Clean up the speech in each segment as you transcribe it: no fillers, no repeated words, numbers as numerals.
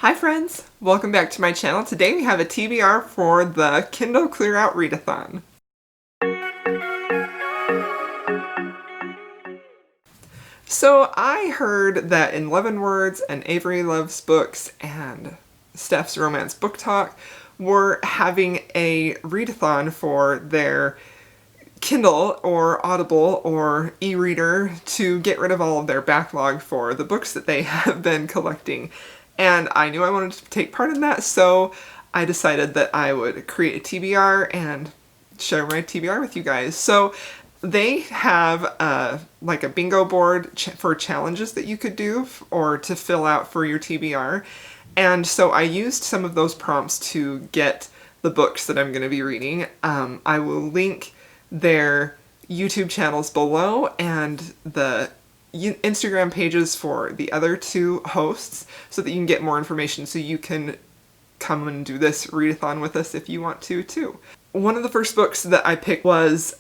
Hi friends! Welcome back to my channel. Today we have a TBR for the Kindle Clear Out readathon. So I heard that in 11 Words and Avery Loves Books and Steph's Romance Book Talk were having a readathon for their Kindle or Audible or e-reader to get rid of all of their backlog for the books that they have been collecting. And I knew I wanted to take part in that, so I decided that I would create a TBR and share my TBR with you guys. So they have like a bingo board for challenges that you could do or to fill out for your TBR. And so I used some of those prompts to get the books that I'm going to be reading. I will link their YouTube channels below and the Instagram pages for the other two hosts so that you can get more information so you can come and do this readathon with us if you want to too. One of the first books that I picked was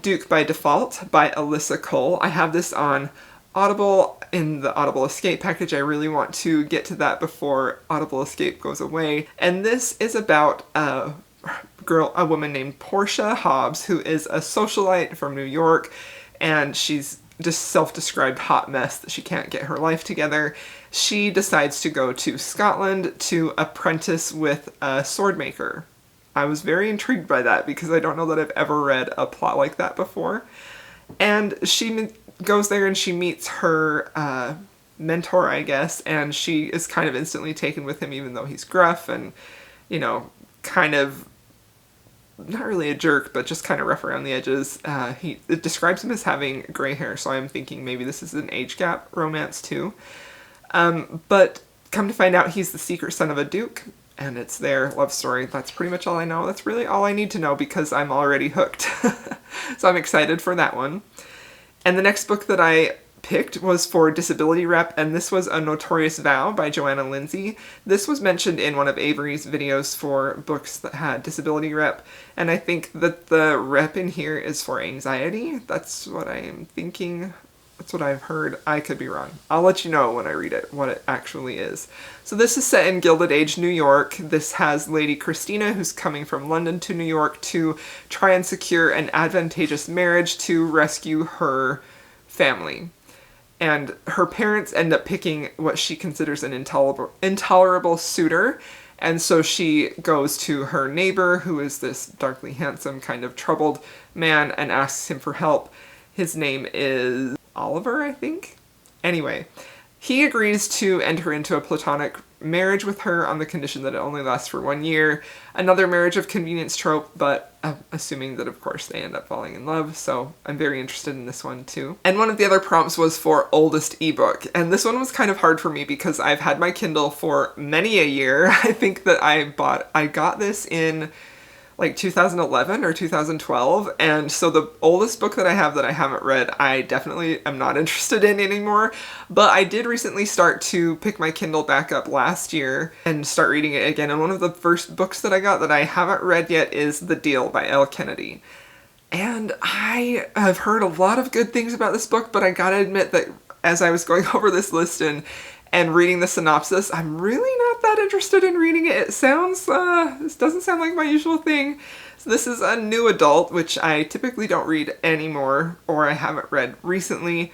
Duke by Default by Alyssa Cole. I have this on Audible in the Audible Escape package. I really want to get to that before Audible Escape goes away. And this is about a woman named Portia Hobbs, who is a socialite from New York, and she's just self-described hot mess that she can't get her life together. She decides to go to Scotland to apprentice with a sword maker. I was very intrigued by that because I don't know that I've ever read a plot like that before. And she goes there and she meets her mentor, I guess, and she is kind of instantly taken with him even though he's gruff and, you know, kind of not really a jerk, but just kind of rough around the edges. It describes him as having gray hair, so I'm thinking maybe this is an age gap romance too. But come to find out he's the secret son of a duke, and it's their love story. That's pretty much all I know. That's really all I need to know because I'm already hooked. So I'm excited for that one. And the next book that I picked was for Disability Rep, and this was A Notorious Vow by Joanna Lindsay. This was mentioned in one of Avery's videos for books that had disability rep, and I think that the rep in here is for anxiety. That's what I am thinking. That's what I've heard. I could be wrong. I'll let you know when I read it, what it actually is. So this is set in Gilded Age, New York. This has Lady Christina, who's coming from London to New York to try and secure an advantageous marriage to rescue her family. And her parents end up picking what she considers an intolerable suitor. And so she goes to her neighbor, who is this darkly handsome, kind of troubled man, and asks him for help. His name is Oliver, I think? Anyway, he agrees to enter into a platonic marriage with her on the condition that it only lasts for 1 year. Another marriage of convenience trope, but assuming that, of course, they end up falling in love, so I'm very interested in this one, too. And one of the other prompts was for oldest ebook, and this one was kind of hard for me because I've had my Kindle for many a year. I think that I got this in like 2011 or 2012, and so the oldest book that I have that I haven't read, I definitely am not interested in anymore, but I did recently start to pick my Kindle back up last year and start reading it again, and one of the first books that I got that I haven't read yet is The Deal by Elle Kennedy. And I have heard a lot of good things about this book, but I gotta admit that as I was going over this list and reading the synopsis, I'm really not that interested in reading it. It sounds, this doesn't sound like my usual thing. So this is a new adult, which I typically don't read anymore, or I haven't read recently.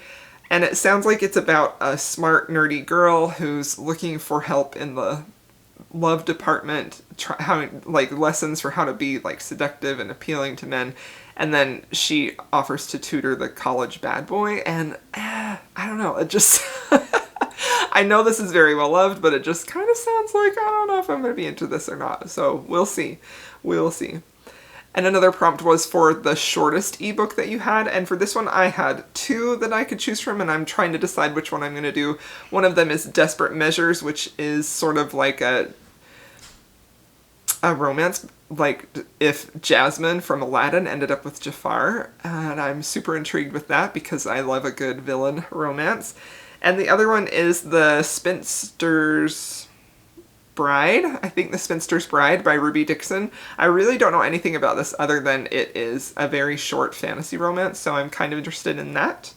And it sounds like it's about a smart, nerdy girl who's looking for help in the love department, lessons for how to be like seductive and appealing to men. And then she offers to tutor the college bad boy, and I don't know, it just... I know this is very well loved, but it just kind of sounds like I don't know if I'm going to be into this or not. So we'll see. We'll see. And another prompt was for the shortest ebook that you had. And for this one, I had two that I could choose from, and I'm trying to decide which one I'm going to do. One of them is Desperate Measures, which is sort of like a romance, like if Jasmine from Aladdin ended up with Jafar. And I'm super intrigued with that because I love a good villain romance. And the other one is The Spinster's Bride. I think The Spinster's Bride by Ruby Dixon. I really don't know anything about this other than it is a very short fantasy romance, so I'm kind of interested in that.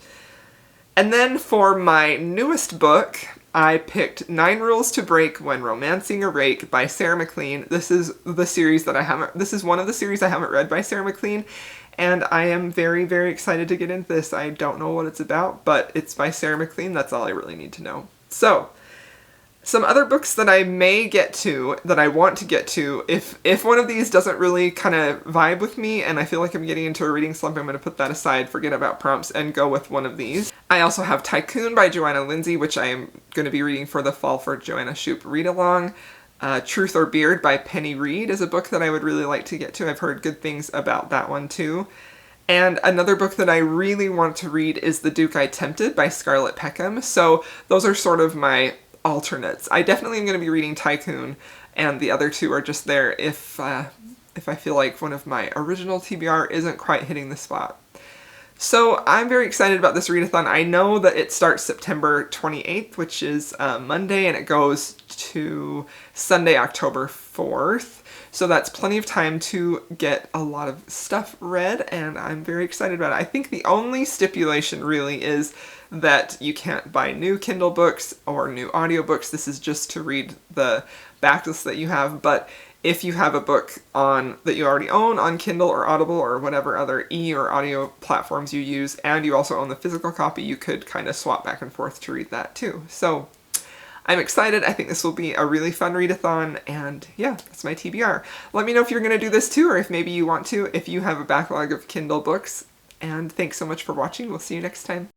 And then for my newest book, I picked 9 Rules to Break When Romancing a Rake by Sarah MacLean. This is the series that this is one of the series I haven't read by Sarah MacLean, and I am very, very excited to get into this. I don't know what it's about, but it's by Sarah MacLean. That's all I really need to know. So, some other books that I may get to, that I want to get to, if one of these doesn't really kind of vibe with me and I feel like I'm getting into a reading slump, I'm going to put that aside, forget about prompts, and go with one of these. I also have Tycoon by Joanna Lindsay, which I am going to be reading for the fall for Joanna Shoup read-along. Truth or Beard by Penny Reid is a book that I would really like to get to. I've heard good things about that one too. And another book that I really want to read is The Duke I Tempted by Scarlett Peckham. So those are sort of my alternates. I definitely am going to be reading Tycoon, and the other two are just there if I feel like one of my original TBR isn't quite hitting the spot. So I'm very excited about this readathon. I know that it starts September 28th, which is Monday, and it goes to Sunday, October 4th. So that's plenty of time to get a lot of stuff read, and I'm very excited about it. I think the only stipulation really is that you can't buy new Kindle books or new audiobooks. This is just to read the backlist that you have, but if you have a book that you already own on Kindle or Audible or whatever other or audio platforms you use, and you also own the physical copy, you could kind of swap back and forth to read that too. So I'm excited. I think this will be a really fun readathon, and yeah, that's my TBR. Let me know if you're going to do this too, or if maybe you want to, if you have a backlog of Kindle books. And thanks so much for watching. We'll see you next time.